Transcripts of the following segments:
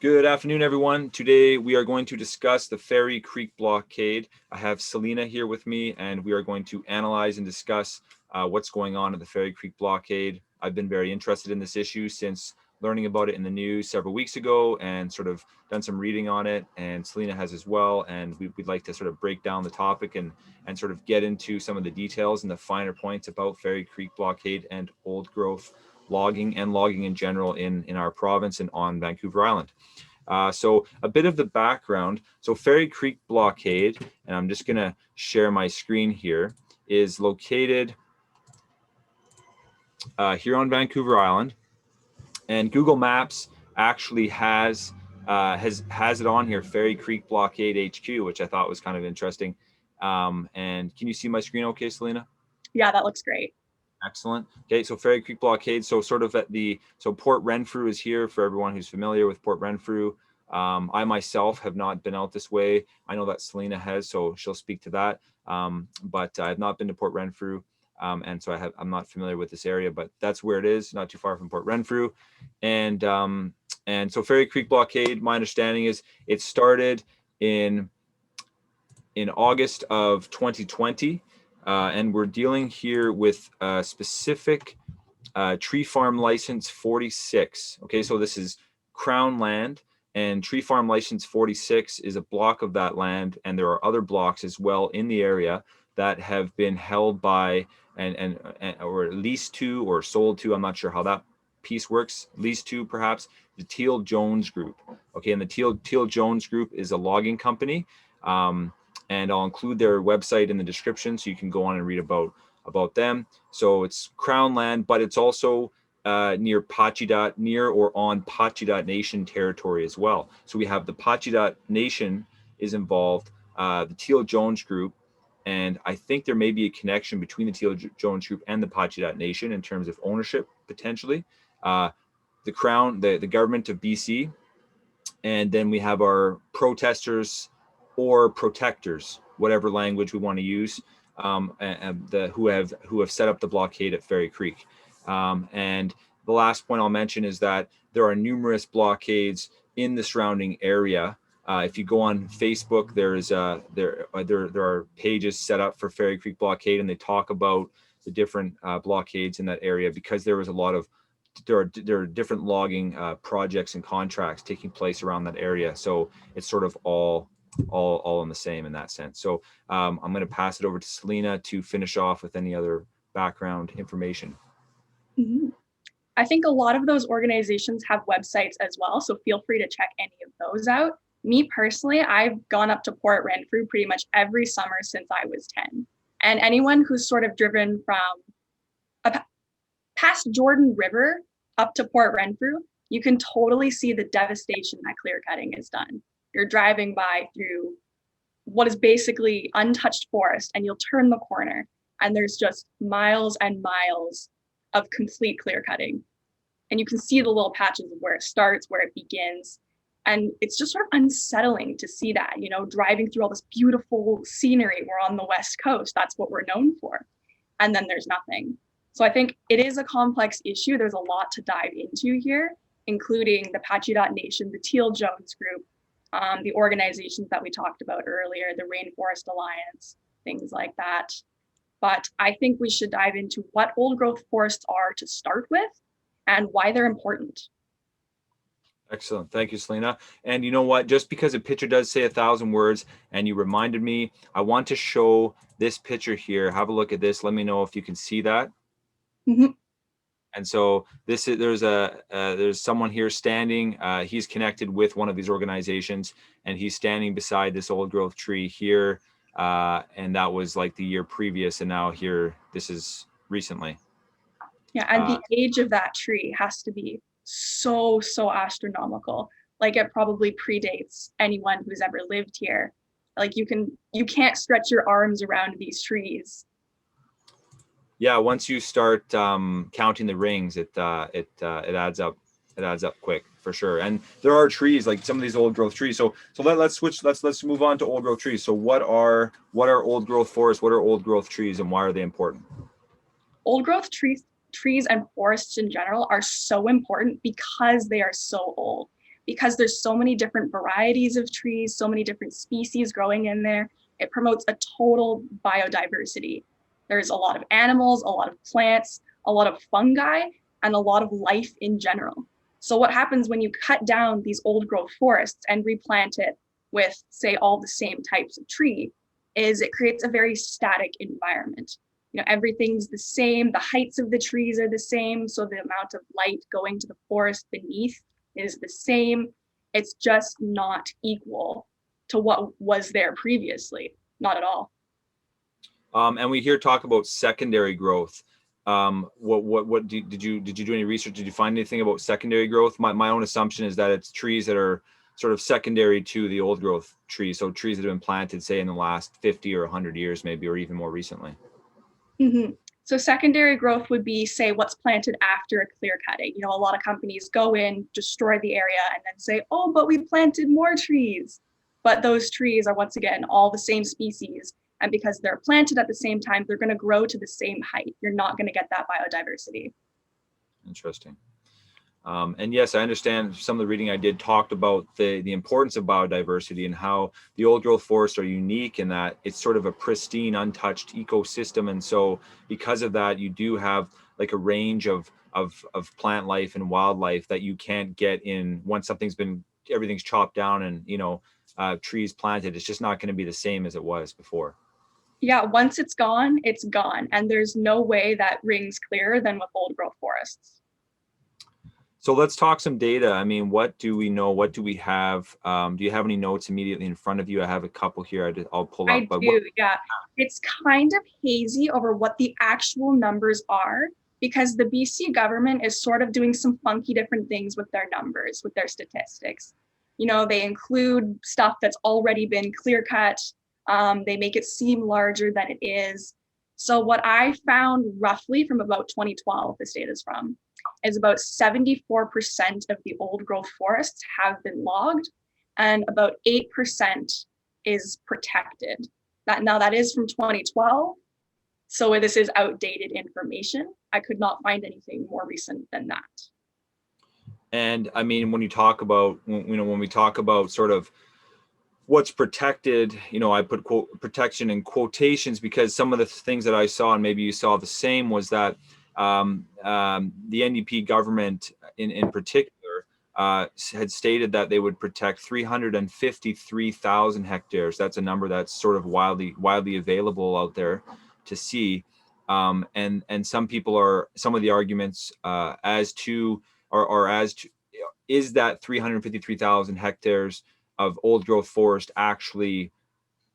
Good afternoon, everyone. Today we are going to discuss the Fairy Creek Blockade. I have Celina here with me, and we are going to analyze and discuss what's going on at the Fairy Creek Blockade. I've been very interested in this issue since learning about it in the news several weeks ago and sort of done some reading on it, and Celina has as well. And we'd like to sort of break down the topic and sort of get into some of the details and the finer points about Fairy Creek Blockade and old growth logging and logging in general in our province and on Vancouver Island. So a bit of the background. So Fairy Creek Blockade, and I'm just going to share my screen here, is located here on Vancouver Island, and Google Maps actually has it on here, Fairy Creek Blockade HQ, which I thought was kind of interesting. And can you see my screen okay, Celina? Yeah, that looks great. Excellent. Okay, so Fairy Creek Blockade, so sort of so Port Renfrew is here for everyone who's familiar with Port Renfrew. I myself have not been out this way. I know that Celina has, so she'll speak to that. But I've not been to Port Renfrew, and so I'm not familiar with this area, but that's where it is, not too far from Port Renfrew. And so Fairy Creek Blockade, my understanding is it started in August of 2020. And we're dealing here with a specific tree farm license 46. Okay, so this is Crown land, and tree farm license 46 is a block of that land, and there are other blocks as well in the area that have been held by and or leased to or sold to. I'm not sure how that piece works. Leased to perhaps the Teal-Jones Group. Okay, and the Teal-Jones Group is a logging company. And I'll include their website in the description so you can go on and read about them. So it's Crown land, but it's also near Pacheedaht, near or on Pacheedaht Nation territory as well. So we have the Pacheedaht Nation is involved, the Teal-Jones Group, and I think there may be a connection between the Teal-Jones Group and the Pacheedaht Nation in terms of ownership, potentially. The Crown, the government of BC, and then we have our protesters or protectors, whatever language we want to use, who have set up the blockade at Fairy Creek. And the last point I'll mention is that there are numerous blockades in the surrounding area. If you go on Facebook, there are pages set up for Fairy Creek Blockade, and they talk about the different blockades in that area, because there are different logging projects and contracts taking place around that area. So it's sort of all in the same in that sense. So I'm going to pass it over to Celina to finish off with any other background information. Mm-hmm. I think a lot of those organizations have websites as well, so feel free to check any of those out. Me personally, I've gone up to Port Renfrew pretty much every summer since I was 10. And anyone who's sort of driven from past Jordan River up to Port Renfrew, you can totally see the devastation that clear cutting has done. You're driving by through what is basically untouched forest, and you'll turn the corner and there's just miles and miles of complete clear cutting. And you can see the little patches of where it starts, where it begins. And it's just sort of unsettling to see that, driving through all this beautiful scenery. We're on the West Coast. That's what we're known for. And then there's nothing. So I think it is a complex issue. There's a lot to dive into here, including the Pacheedaht Nation, the Teal-Jones Group, the organizations that we talked about earlier, the Rainforest Alliance, things like that. But I think we should dive into what old growth forests are to start with and why they're important. Excellent. Thank you, Celina. And you know what? Just because a picture does say 1,000 words, and you reminded me, I want to show this picture here. Have a look at this. Let me know if you can see that. Mm-hmm. And so there's someone here standing. He's connected with one of these organizations, and he's standing beside this old growth tree here. And that was like the year previous, and now here, this is recently. Yeah, and the age of that tree has to be so astronomical. Like, it probably predates anyone who's ever lived here. Like, you can't stretch your arms around these trees. Yeah, once you start counting the rings, it adds up. It adds up quick, for sure. And there are trees, like some of these old growth trees. So let's switch. Let's move on to old growth trees. So what are old growth forests? What are old growth trees, and why are they important? Old growth trees and forests in general are so important because they are so old. because there's so many different varieties of trees, so many different species growing in there. It promotes a total biodiversity. There's a lot of animals, a lot of plants, a lot of fungi, and a lot of life in general. So what happens when you cut down these old growth forests and replant it with, say, all the same types of tree, is it creates a very static environment. Everything's the same, the heights of the trees are the same, so the amount of light going to the forest beneath is the same. It's just not equal to what was there previously, not at all. And we hear talk about secondary growth. What did you do any research? Did you find anything about secondary growth? My own assumption is that it's trees that are sort of secondary to the old growth trees. So trees that have been planted, say, in the last 50 or 100 years, maybe, or even more recently. Mm-hmm. So secondary growth would be, say, what's planted after a clear cutting. A lot of companies go in, destroy the area, and then say, oh, but we planted more trees. But those trees are, once again, all the same species. And because they're planted at the same time, they're going to grow to the same height. You're not going to get that biodiversity. Interesting. And yes, I understand some of the reading I did talked about the importance of biodiversity and how the old growth forests are unique in that it's sort of a pristine, untouched ecosystem. And so because of that, you do have like a range of plant life and wildlife that you can't get in once everything's chopped down and, trees planted. It's just not going to be the same as it was before. Yeah, once it's gone, it's gone. And there's no way that rings clearer than with old growth forests. So let's talk some data. I mean, what do we know? What do we have? Do you have any notes immediately in front of you? I have a couple here. I'll pull up. I do, yeah. It's kind of hazy over what the actual numbers are because the BC government is sort of doing some funky different things with their numbers, with their statistics. They include stuff that's already been clear cut. They make it seem larger than it is. So what I found roughly from about 2012, this data is from, is about 74% of the old growth forests have been logged and about 8% is protected. That is from 2012. So this is outdated information. I could not find anything more recent than that. And I mean, when we talk about sort of what's protected, I put protection in quotations because some of the things that I saw, and maybe you saw the same, was that the NDP government in particular had stated that they would protect 353,000 hectares. That's a number that's sort of widely available out there to see. And some of the arguments as to is that 353,000 hectares of old growth forest actually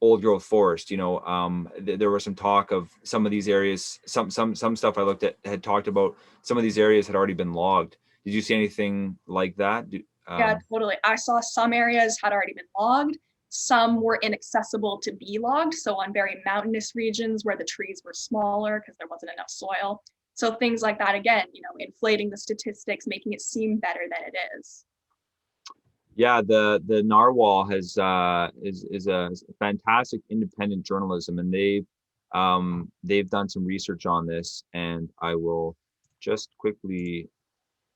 old growth forest? There was some talk of some of these areas, some stuff I looked at had talked about some of these areas had already been logged. Did you see anything like that? Yeah, totally. I saw some areas had already been logged. Some were inaccessible to be logged. So on very mountainous regions where the trees were smaller because there wasn't enough soil. So things like that, again, inflating the statistics, making it seem better than it is. Yeah, the Narwhal is a fantastic independent journalism, and they've done some research on this, and I will just quickly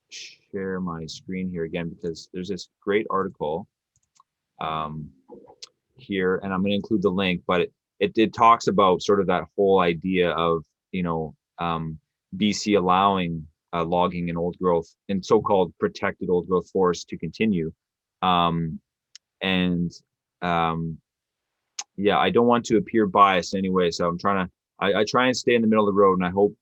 share my screen here again because there's this great article here, and I'm going to include the link, but it talks about sort of that whole idea of BC allowing logging in old growth and so-called protected old growth forests to continue. Yeah, I don't want to appear biased anyway, so I try and stay in the middle of the road, and I hope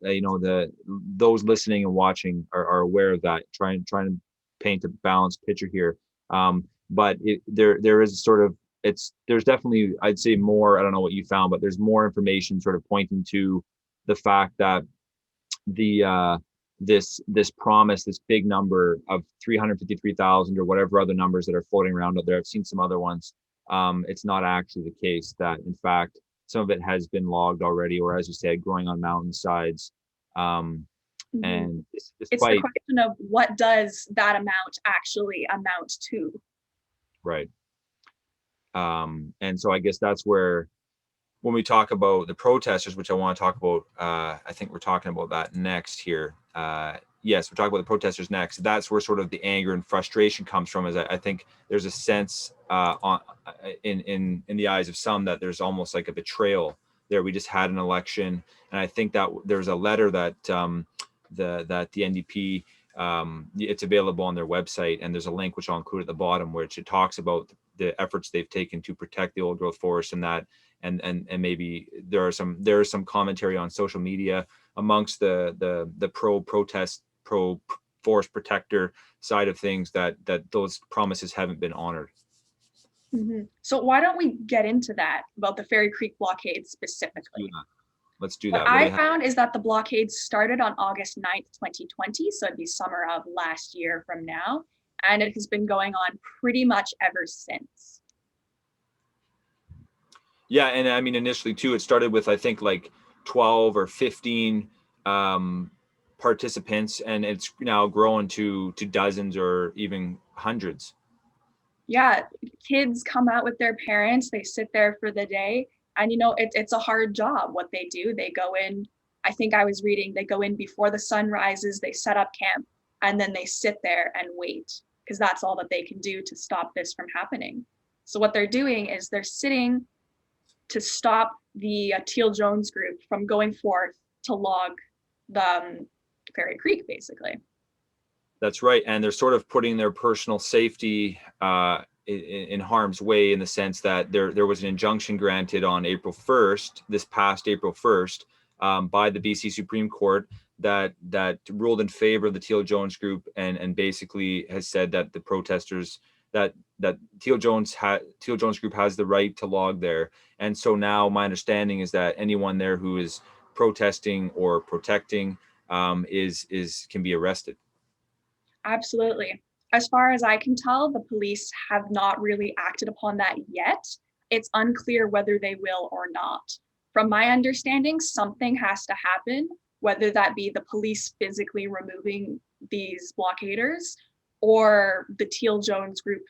those listening and watching are aware of that. Trying to paint a balanced picture here. But there is sort of there's definitely, I'd say, more. I don't know what you found, but there's more information sort of pointing to the fact that this promise, this big number of 353,000 or whatever other numbers that are floating around out there. I've seen some other ones. It's not actually the case that, in fact, some of it has been logged already, or as you said, growing on mountainsides. And it's the question of what does that amount actually amount to? Right. And so I guess that's where, when we talk about the protesters, which I want to talk about, I think we're talking about that next here. yes, we're talking about the protesters next. That's where sort of the anger and frustration comes from. Is I think there's a sense in the eyes of some that there's almost like a betrayal there. We just had an election, and I think that there's a letter that the NDP, it's available on their website, and there's a link which I'll include at the bottom, which it talks about the efforts they've taken to protect the old growth forest, and that and maybe there is some commentary on social media amongst the pro forest protector side of things that those promises haven't been honored. Mm-hmm. So why don't we get into that about the Fairy Creek blockade specifically? Let's do What that. I found is that the blockade started on August 9th, 2020, so it'd be summer of last year from now, and it has been going on pretty much ever since. Yeah, and I mean initially too, it started with I think like 12 or 15 participants, and it's now grown to dozens or even hundreds. Yeah, kids come out with their parents, they sit there for the day, and it's a hard job what they do. They go in, I think I was reading, they go in before the sun rises, they set up camp, and then they sit there and wait, because that's all that they can do to stop this from happening. So what they're doing is they're sitting to stop the Teal-Jones Group from going forth to log the Fairy Creek, basically. That's right, and they're sort of putting their personal safety in harm's way, in the sense that there was an injunction granted on April 1st, this past April 1st, by the BC Supreme Court that ruled in favor of the Teal-Jones Group, and basically has said that the protesters, that Teal-Jones Group has the right to log there. And so now my understanding is that anyone there who is protesting or protecting can be arrested. Absolutely. As far as I can tell, the police have not really acted upon that yet. It's unclear whether they will or not. From my understanding, something has to happen, whether that be the police physically removing these blockaders or the Teal-Jones Group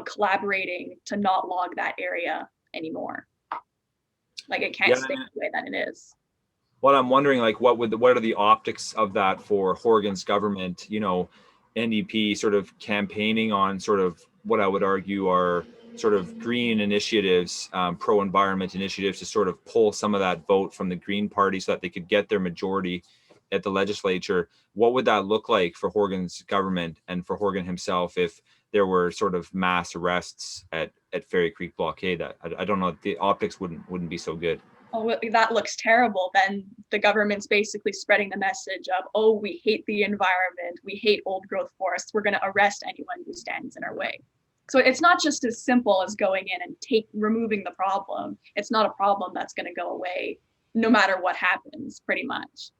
collaborating to not log that area anymore. Like, it can't stay the way that it is. Well, I'm wondering, like, what are the optics of that for Horgan's government? NDP sort of campaigning on sort of what I would argue are sort of green initiatives, pro-environment initiatives, to sort of pull some of that vote from the Green Party so that they could get their majority at the legislature. What would that look like for Horgan's government and for Horgan himself if there were sort of mass arrests at Fairy Creek Blockade? I don't know. The optics wouldn't be so good. Oh, that looks terrible. Then the government's basically spreading the message of, oh, we hate the environment, we hate old growth forests, we're going to arrest anyone who stands in our way. So it's not just as simple as going in and removing the problem. It's not a problem that's going to go away no matter what happens, pretty much.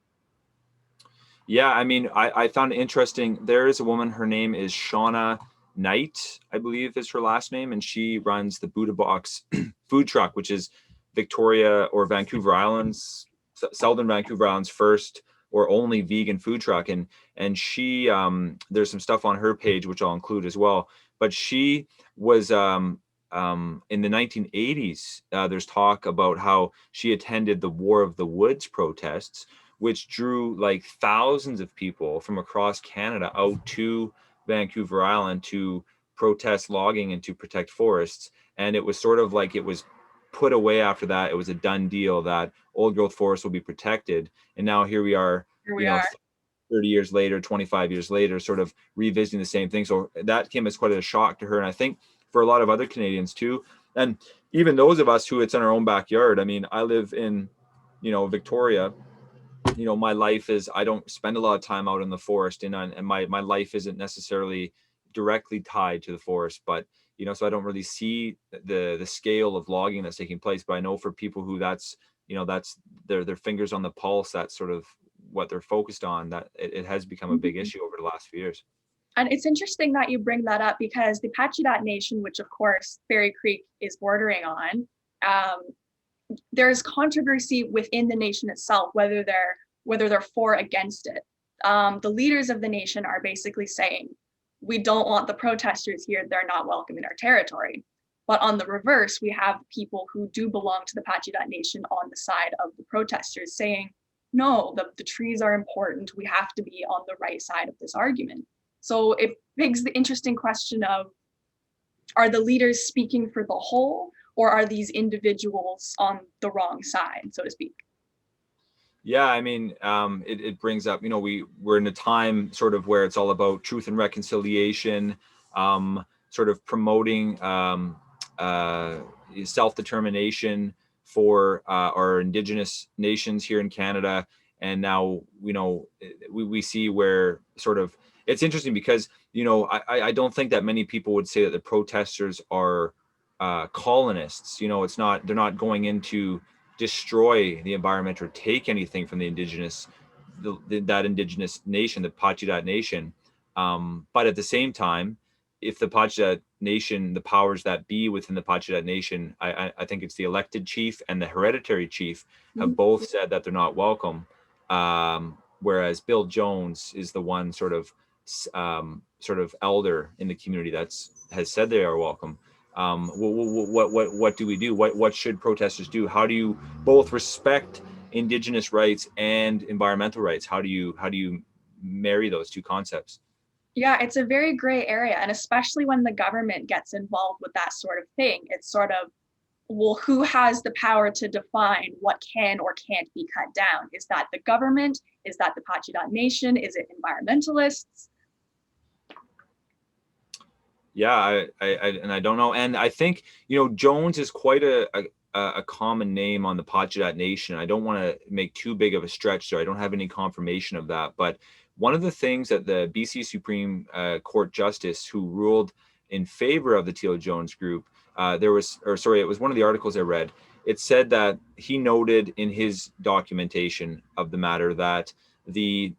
Yeah, I mean, I found it interesting. There is a woman, her name is Shauna Knight, I believe is her last name, and she runs the Buddha Box food truck, which is Victoria or Vancouver Islands, Southern Vancouver Islands' first or only vegan food truck. And she, there's some stuff on her page, which I'll include as well. But she was in the 1980s, there's talk about how she attended the War of the Woods protests, which drew like thousands of people from across Canada out to Vancouver Island to protest logging and to protect forests. And it was sort of like it was put away after that. It was a done deal that old growth forests will be protected. And now here we are, 30 years later, 25 years later, sort of revisiting the same thing. So that came as quite a shock to her. And I think for a lot of other Canadians too. And even those of us who it's in our own backyard. I mean, I live in, Victoria. My life is, I don't spend a lot of time out in the forest, and my life isn't necessarily directly tied to the forest, but so I don't really see the scale of logging that's taking place. But I know for people who that's their fingers on the pulse, that's sort of what they're focused on, that it has become a big issue over the last few years. And it's interesting that you bring that up, because the Pacheedaht Nation, which of course Fairy Creek is bordering on, there's controversy within the nation itself, whether they're for or against it. The leaders of the nation are basically saying, we don't want the protesters here, they're not welcome in our territory. But on the reverse, we have people who do belong to the Pacheedaht Nation on the side of the protesters saying, no, the trees are important. We have to be on the right side of this argument. So it begs the interesting question of, are the leaders speaking for the whole, or are these individuals on the wrong side, so to speak? Yeah, I mean, it brings up, we're in a time sort of where it's all about truth and reconciliation, sort of promoting self-determination for our Indigenous nations here in Canada. And now, we see where sort of, it's interesting because, I don't think that many people would say that the protesters are colonists. They're not going into destroy the environment or take anything from the indigenous, that indigenous nation, the Pacheedaht Nation. But at the same time, if the Pacheedaht Nation, the powers that be within the Pacheedaht Nation, I think it's the elected chief and the hereditary chief, have both said that they're not welcome. Whereas Bill Jones is the one sort of elder in the community has said they are welcome. What do we do? What should protesters do? How do you both respect Indigenous rights and environmental rights? How do you marry those two concepts? Yeah, it's a very gray area. And especially when the government gets involved with that sort of thing, it's sort of, well, who has the power to define what can or can't be cut down? Is that the government? Is that the Pacheedaht Nation? Is it environmentalists? Yeah, I don't know. And I think, Jones is quite a common name on the Pacheedaht Nation. I don't want to make too big of a stretch, so I don't have any confirmation of that. But one of the things that the BC Supreme Court Justice, who ruled in favor of the Teal-Jones Group, it was one of the articles I read. It said that he noted in his documentation of the matter that the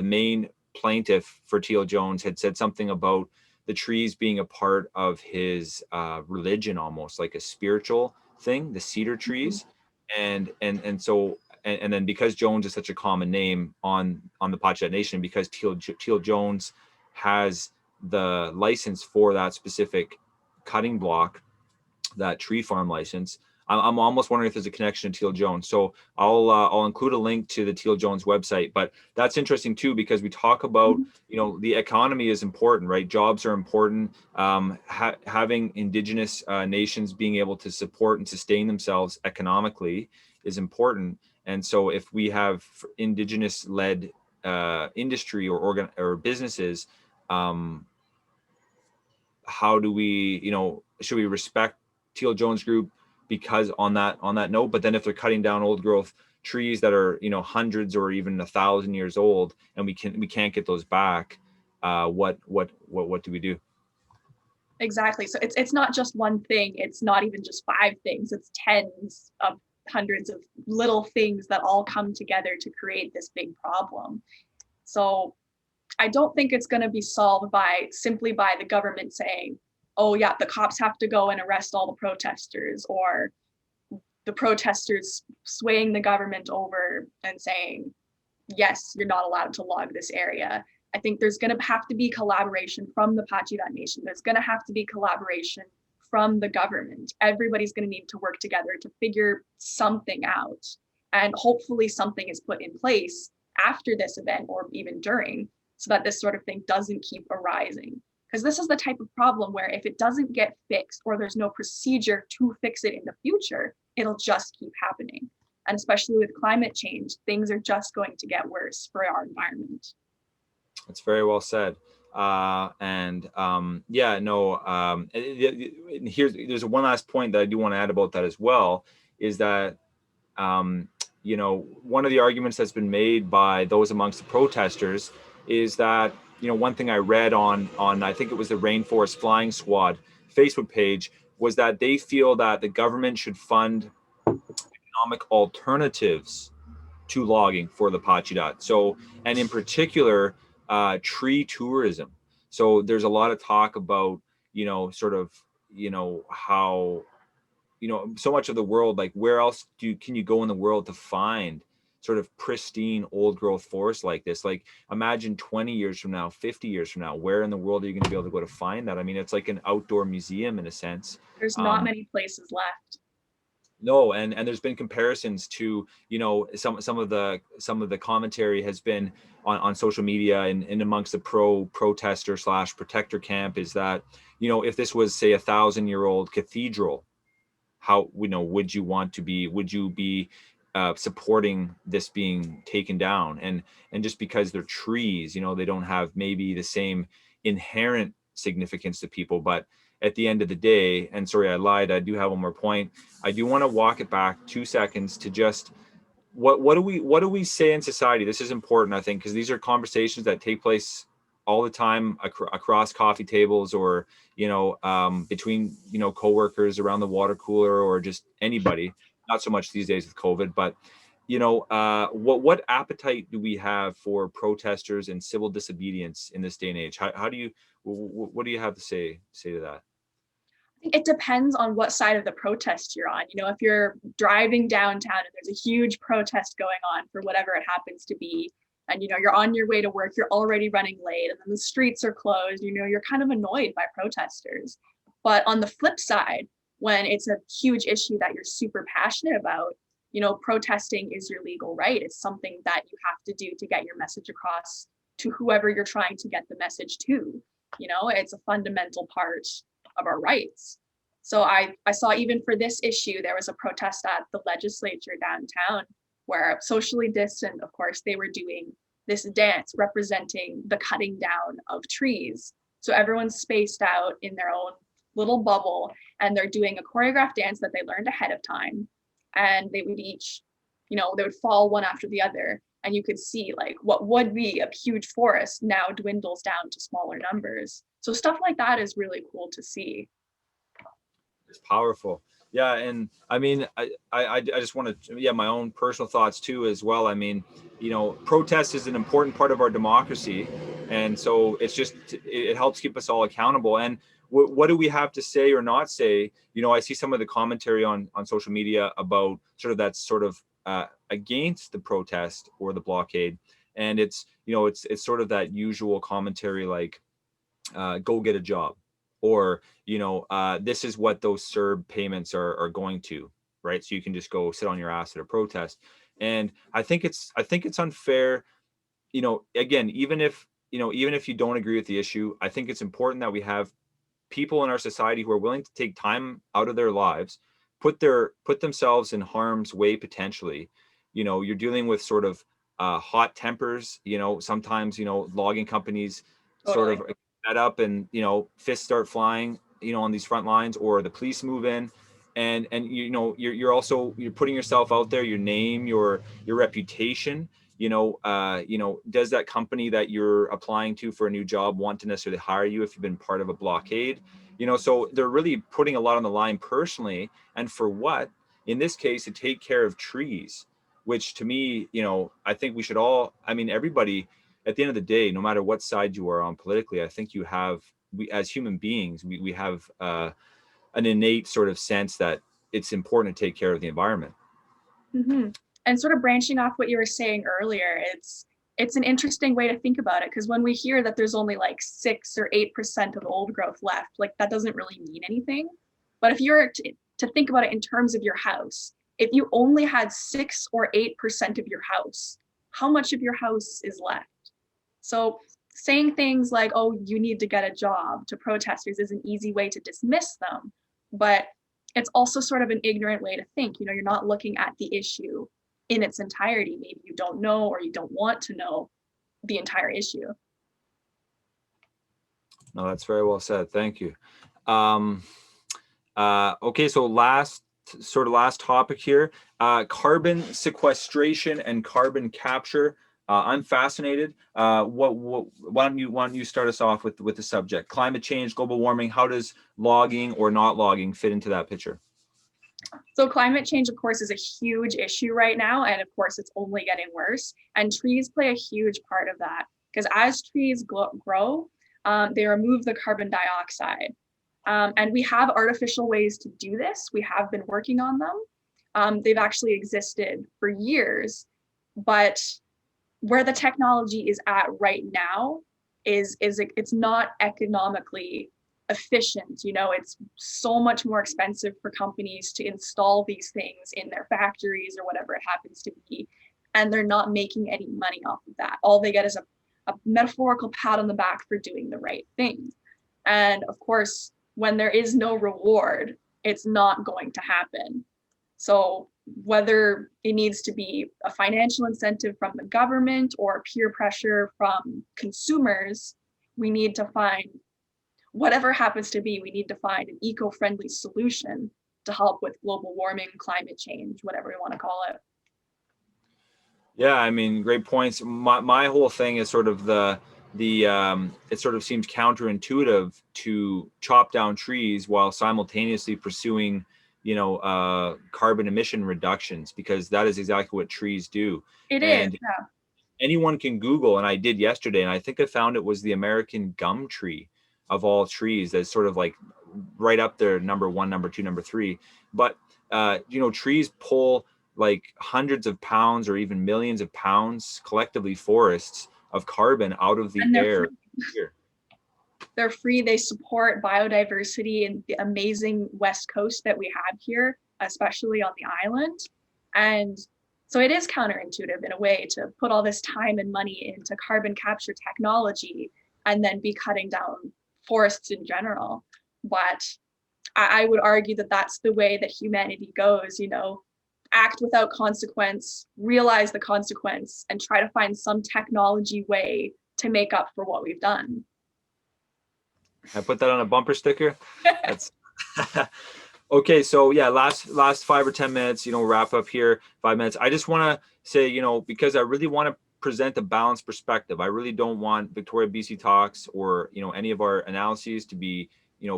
main plaintiff for Teal-Jones had said something about the trees being a part of his religion, almost like a spiritual thing, the cedar trees. And then because Jones is such a common name on the Pacheedaht Nation, because Teal-Jones has the license for that specific cutting block, that tree farm license, I'm almost wondering if there's a connection to Teal-Jones. So I'll include a link to the Teal-Jones website. But that's interesting too, because we talk about, the economy is important, right? Jobs are important. Having Indigenous nations being able to support and sustain themselves economically is important. And so if we have Indigenous-led industry or businesses, how do we, should we respect Teal-Jones Group because on that note? But then if they're cutting down old growth trees that are, hundreds or even 1,000 years old, and we can't get those back, what do we do? Exactly. So it's not just one thing. It's not even just 5 things. It's tens of hundreds of little things that all come together to create this big problem. So I don't think it's going to be solved simply by the government saying, oh yeah, the cops have to go and arrest all the protesters, or the protesters swaying the government over and saying, yes, you're not allowed to log this area. I think there's going to have to be collaboration from the Pacheedaht Nation. There's going to have to be collaboration from the government. Everybody's going to need to work together to figure something out. And hopefully something is put in place after this event or even during, so that this sort of thing doesn't keep arising. Because this is the type of problem where if it doesn't get fixed, or there's no procedure to fix it in the future, it'll just keep happening. And especially with climate change, things are just going to get worse for our environment. That's very well said. There's one last point that I do want to add about that as well, is that one of the arguments that's been made by those amongst the protesters is that, one thing I read on I think it was the Rainforest Flying Squad Facebook page, was that they feel that the government should fund economic alternatives to logging for the Pacheedaht. So, and in particular, tree tourism. So there's a lot of talk about, how, so much of the world, like where else can you go in the world to find sort of pristine old growth forests like this? Like imagine 20 years from now, 50 years from now, where in the world are you going to be able to go to find that? I mean, it's like an outdoor museum in a sense. There's not many places left. No, and there's been comparisons to, you know, some of the commentary has been on social media and amongst the protester slash protector camp is that, you know, if this was say 1,000-year-old cathedral, how, you know, would you be supporting this being taken down? And just because they're trees, you know, they don't have maybe the same inherent significance to people. But at the end of the day, and sorry, I lied, I do have one more point. I do want to walk it back 2 seconds to just what do we say in society? This is important, I think, because these are conversations that take place all the time across coffee tables, or, you know, between, you know, coworkers around the water cooler, or just anybody. Not so much these days with COVID, but, you know, what appetite do we have for protesters and civil disobedience in this day and age? How do you what do you have to say to that? It depends on what side of the protest you're on. You know, if you're driving downtown and there's a huge protest going on for whatever it happens to be, and you know, you're on your way to work, you're already running late, and then the streets are closed, you know, you're kind of annoyed by protesters. But on the flip side, when it's a huge issue that you're super passionate about, you know, protesting is your legal right. It's something that you have to do to get your message across to whoever you're trying to get the message to. You know, it's a fundamental part of our rights. So I saw even for this issue, there was a protest at the legislature downtown where socially distant, of course, they were doing this dance representing the cutting down of trees. So everyone's spaced out in their own little bubble and they're doing a choreographed dance that they learned ahead of time. And they would each, you know, they would fall one after the other. And you could see like what would be a huge forest now dwindles down to smaller numbers. So stuff like that is really cool to see. It's powerful. Yeah, and I mean, I just want to, yeah, my own personal thoughts too as well. I mean, you know, protest is an important part of our democracy, and so it's just it helps keep us all accountable. And what do we have to say or not say? You know, I see some of the commentary on social media about sort of that's sort of against the protest or the blockade, and it's, you know, it's sort of that usual commentary like go get a job, or, you know, this is what those CERB payments are going to, right? So you can just go sit on your ass at a protest. And I think it's unfair, you know, again, even if, you know, even if you don't agree with the issue, I think it's important that we have people in our society who are willing to take time out of their lives, put themselves in harm's way potentially. You know, you're dealing with sort of hot tempers, you know, sometimes, you know, logging companies sort Totally. of set up and, you know, fists start flying, you know, on these front lines, or the police move in, and you know, you're also you're putting yourself out there, your name, your reputation. You know, does that company that you're applying to for a new job want to necessarily hire you if you've been part of a blockade? You know, so they're really putting a lot on the line personally, and for what? In this case, to take care of trees, which to me, you know, I think we should all, I mean, everybody, at the end of the day, no matter what side you are on politically, I think you have, we as human beings, we have an innate sort of sense that it's important to take care of the environment. Mm-hmm. And sort of branching off what you were saying earlier, it's an interesting way to think about it because when we hear that there's only like 6 or 8% of old growth left, like that doesn't really mean anything. But if you're to think about it in terms of your house, if you only had 6 or 8% of your house, how much of your house is left? So saying things like, oh, you need to get a job to protesters is an easy way to dismiss them. But it's also sort of an ignorant way to think. You know, you're not looking at the issue in its entirety. Maybe you don't know or you don't want to know the entire issue. No, that's very well said. Thank you. Um, okay, so last topic here, carbon sequestration and carbon capture. I'm fascinated. Why don't you start us off with the subject? Climate change, global warming. How does logging or not logging fit into that picture? So climate change, of course, is a huge issue right now. And of course, it's only getting worse. And trees play a huge part of that because as trees grow, they remove the carbon dioxide. And we have artificial ways to do this. We have been working on them. They've actually existed for years, but where the technology is at right now is it's not economically efficient. It's so much more expensive for companies to install these things in their factories or whatever it happens to be, and they're not making any money off of that. All they get is a metaphorical pat on the back for doing the right thing. And of course, when there is no reward, it's not going to happen. So whether it needs to be a financial incentive from the government or peer pressure from consumers, we need to find, whatever happens to be, we need to find an eco-friendly solution to help with global warming, climate change, whatever we want to call it. Yeah, I mean, great points. My whole thing is sort of it sort of seems counterintuitive to chop down trees while simultaneously pursuing, carbon emission reductions, because that is exactly what trees do. It is, And yeah. anyone can Google, and I did yesterday, and I think I found it was the American gum tree of all trees that's sort of like right up there, number one, number two, number three. But trees pull like hundreds of pounds or even millions of pounds, collectively forests, of carbon out of the And they're air. free. They're free. They support biodiversity in the amazing West Coast that we have here, especially on the island. And so it is counterintuitive in a way to put all this time and money into carbon capture technology and then be cutting down forests in general. But I would argue that that's the way that humanity goes, act without consequence, realize the consequence, and try to find some technology way to make up for what we've done. I put that on a bumper sticker. That's okay. So yeah, last 5 or 10 minutes, wrap up here, 5 minutes. I just want to say, because I really want to present a balanced perspective. I really don't want Victoria BC Talks or, any of our analyses to be,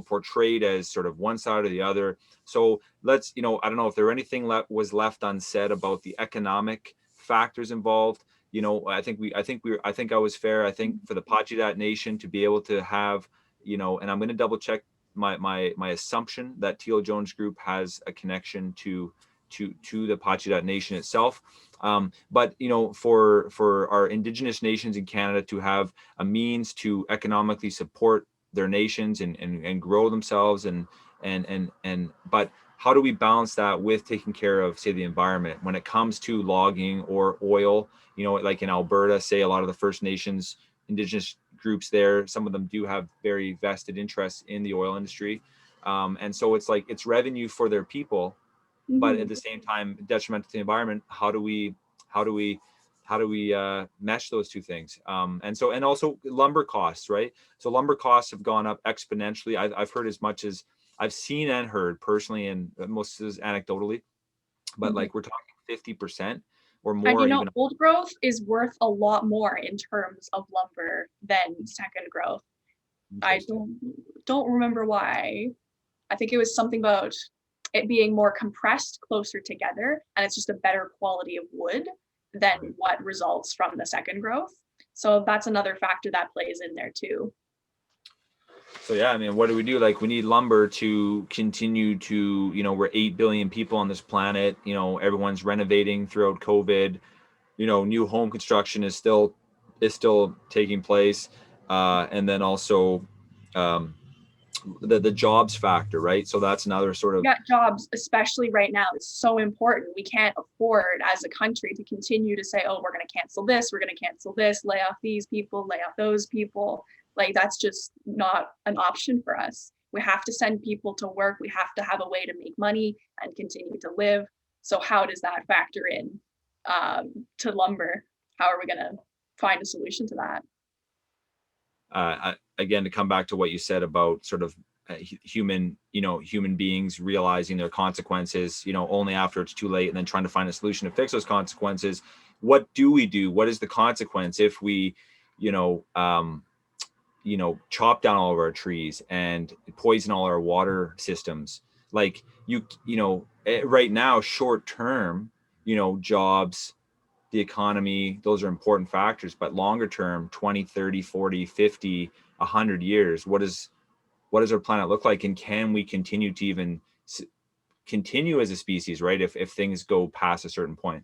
portrayed as sort of one side or the other. So let's, I don't know if there anything was left unsaid about the economic factors involved. I think I was fair. I think for the Pacheedaht Nation to be able to have, and I'm going to double check my assumption that Teal-Jones Group has a connection to the Pacheedaht Nation itself. But for our Indigenous nations in Canada to have a means to economically support their nations and grow themselves but how do we balance that with taking care of, say, the environment when it comes to logging or oil? Like in Alberta, say, a lot of the First Nations, Indigenous groups there, some of them do have very vested interests in the oil industry, and so it's like it's revenue for their people, but at the same time detrimental to the environment. How do we mesh those two things? And also lumber costs, right? So lumber costs have gone up exponentially. I've heard as much as I've seen and heard personally, and most of this anecdotally, but like we're talking 50% or more. And even old growth is worth a lot more in terms of lumber than second growth. I don't remember why. I think it was something about it being more compressed closer together, and it's just a better quality of wood than what results from the second growth. So that's another factor that plays in there too. So yeah, I mean, what do we do? Like, we need lumber to continue to, we're 8 billion people on this planet. Everyone's renovating throughout COVID. New home construction is still taking place, and then also the jobs factor, right? So that's another sort of. Yeah, jobs, especially right now, is so important. We can't afford as a country to continue to say, oh, we're going to cancel this, we're going to cancel this, lay off these people, lay off those people. Like, that's just not an option for us. We have to send people to work. We have to have a way to make money and continue to live. So how does that factor in to lumber? How are we going to find a solution to that? Again, to come back to what you said about sort of human beings realizing their consequences, only after it's too late, and then trying to find a solution to fix those consequences. What do we do? What is the consequence if we, chop down all of our trees and poison all our water systems? Like, right now, short term, jobs, the economy, those are important factors, but longer term, 20, 30, 40, 50, 100 years, what does our planet look like? And can we continue to even continue as a species, right? If things go past a certain point.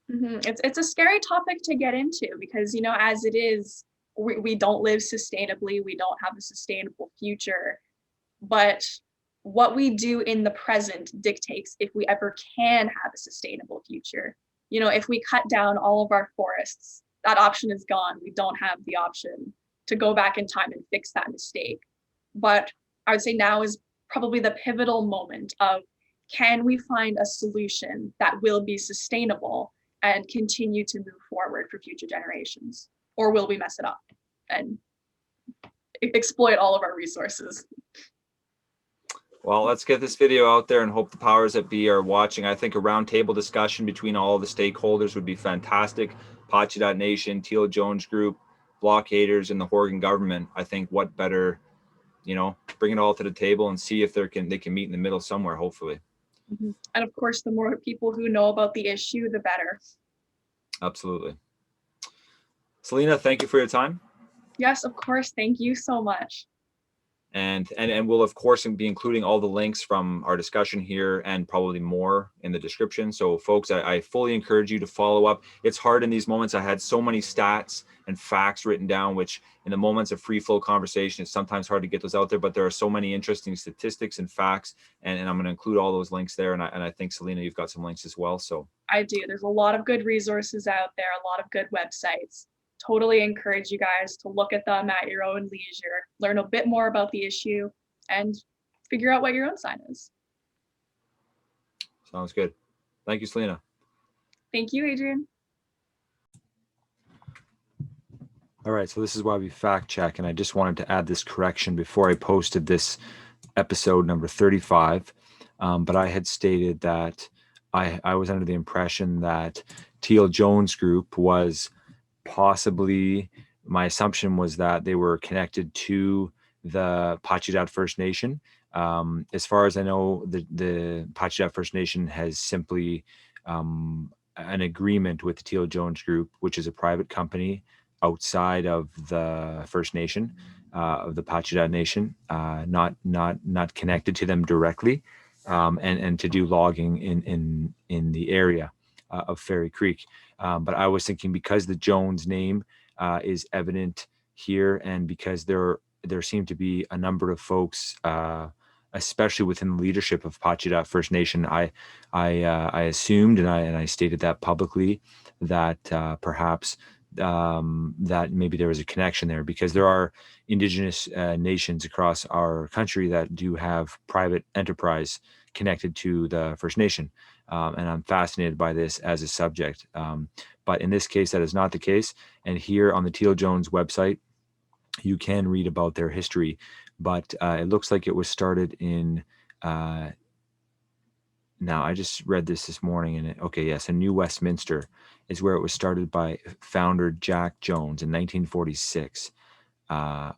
It's a scary topic to get into because, as it is, we don't live sustainably, we don't have a sustainable future, but what we do in the present dictates if we ever can have a sustainable future. You know, if we cut down all of our forests, that option is gone. We don't have the option to go back in time and fix that mistake. But I would say now is probably the pivotal moment of, can we find a solution that will be sustainable and continue to move forward for future generations? Or will we mess it up and exploit all of our resources? Well, let's get this video out there and hope the powers that be are watching. I think a roundtable discussion between all the stakeholders would be fantastic. Pacheedaht Nation, Teal-Jones Group, blockaders, and the Horgan government. I think what better, you know, bring it all to the table and see if they can meet in the middle somewhere, hopefully. And of course, the more people who know about the issue, the better. Absolutely. Celina, thank you for your time. Yes, of course. Thank you so much. And we'll of course be including all the links from our discussion here and probably more in the description. So folks, I fully encourage you to follow up. It's hard in these moments. I had so many stats and facts written down, which in the moments of free flow conversation, it's sometimes hard to get those out there, but there are so many interesting statistics and facts, and I'm going to include all those links there. And I think, Celina, you've got some links as well. So I do. There's a lot of good resources out there, a lot of good websites. Totally encourage you guys to look at them at your own leisure, learn a bit more about the issue, and figure out what your own side is. Sounds good. Thank you, Celina. Thank you, Adrien. All right, so this is why we fact check, and I just wanted to add this correction before I posted this episode number 35. But I had stated that I was under the impression that Teal-Jones Group was possibly, my assumption was that they were connected to the Pacheedaht First Nation. As far as I know, the Pacheedaht First Nation has simply an agreement with the Teal-Jones Group, which is a private company outside of the First Nation, of the Pacheedaht Nation, not connected to them directly, and to do logging in the area of Fairy Creek. But I was thinking, because the Jones name is evident here, and because there seem to be a number of folks, especially within the leadership of Pacheedaht First Nation, I assumed, and I stated that publicly, that perhaps that maybe there was a connection there, because there are indigenous nations across our country that do have private enterprise connected to the First Nation. And I'm fascinated by this as a subject. But in this case, that is not the case. And here on the Teal-Jones website, you can read about their history. But it looks like it was started in, now I just read this morning, and okay, yes, in New Westminster is where it was started by founder Jack Jones in 1946.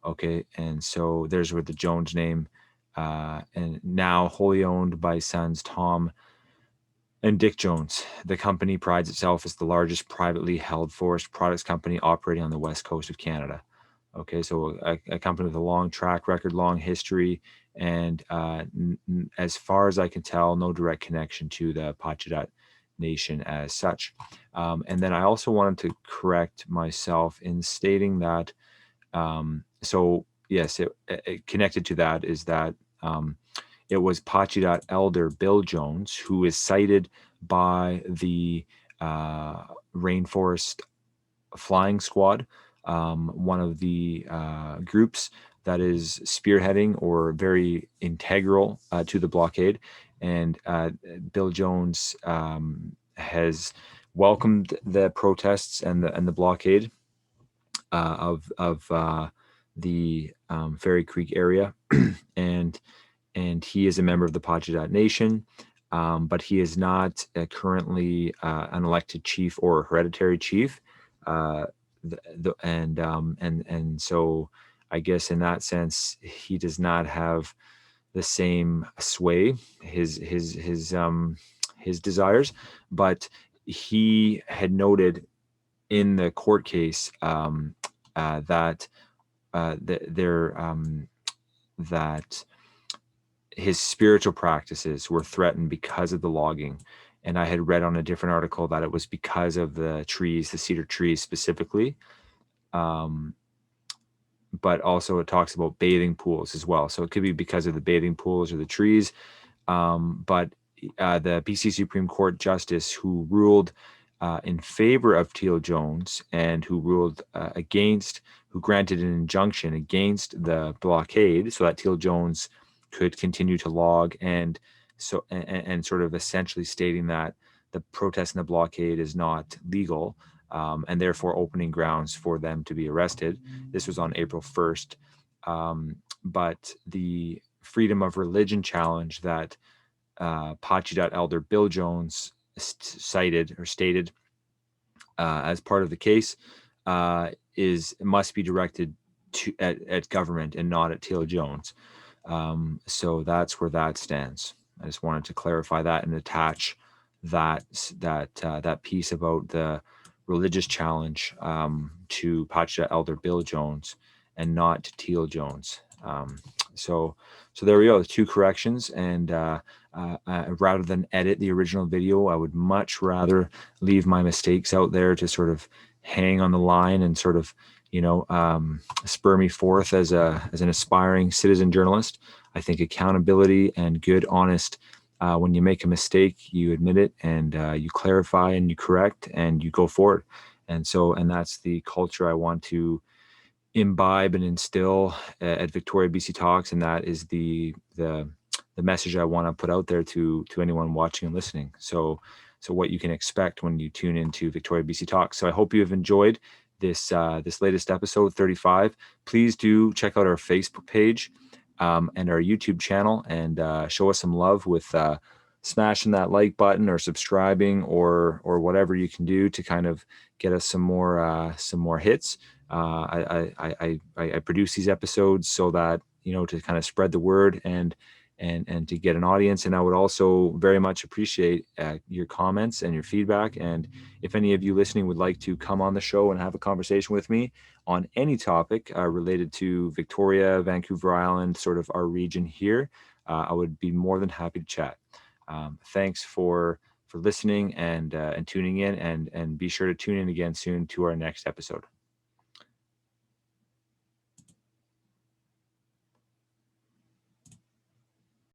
Okay, and so there's where the Jones name, and now wholly owned by sons Tom and Dick Jones. The company prides itself as the largest privately held forest products company operating on the west coast of Canada. Okay, so a company with a long track record, long history, and as far as I can tell, no direct connection to the Pacheedaht Nation as such. And then I also wanted to correct myself in stating that, so yes, it connected to that is that it was Pacheedaht elder Bill Jones, who is cited by the Rainforest Flying Squad, one of the groups that is spearheading or very integral to the blockade. And Bill Jones has welcomed the protests and the blockade of the Fairy Creek area, and he is a member of the Pacheedaht Nation, but he is not currently an elected chief or hereditary chief. And so I guess in that sense, he does not have the same sway, his desires, but he had noted in the court case that his spiritual practices were threatened because of the logging. And I had read on a different article that it was because of the trees, the cedar trees specifically. but also it talks about bathing pools as well. So it could be because of the bathing pools or the trees. But the BC Supreme Court Justice who ruled in favor of Teal-Jones and who ruled who granted an injunction against the blockade so that Teal-Jones could continue to log, and sort of essentially stating that the protest and the blockade is not legal, and therefore opening grounds for them to be arrested. This was on April 1st. But the freedom of religion challenge that Pacheedaht elder Bill Jones cited or stated as part of the case must be directed at government and not at Teal-Jones. So that's where that stands. I just wanted to clarify that and attach that piece about the religious challenge to Pacheedaht elder Bill Jones and not to Teal-Jones. So there we go, the two corrections. And rather than edit the original video, I would much rather leave my mistakes out there to sort of hang on the line and sort of, spur me forth as an aspiring citizen journalist. I think accountability and good, honest, when you make a mistake, you admit it and you clarify and you correct and you go forward. And that's the culture I want to imbibe and instill at Victoria BC Talks, and that is the message I want to put out there to anyone watching and listening. So what you can expect when you tune into Victoria BC Talks. So I hope you have enjoyed this latest episode 35. Please do check out our Facebook page and our YouTube channel, and show us some love with smashing that like button or subscribing or whatever you can do to kind of get us some more hits. I produce these episodes so that, to kind of spread the word and to get an audience. And I would also very much appreciate your comments and your feedback. And if any of you listening would like to come on the show and have a conversation with me on any topic related to Victoria, Vancouver Island, sort of our region here, I would be more than happy to chat. Thanks for listening and tuning in, and be sure to tune in again soon to our next episode.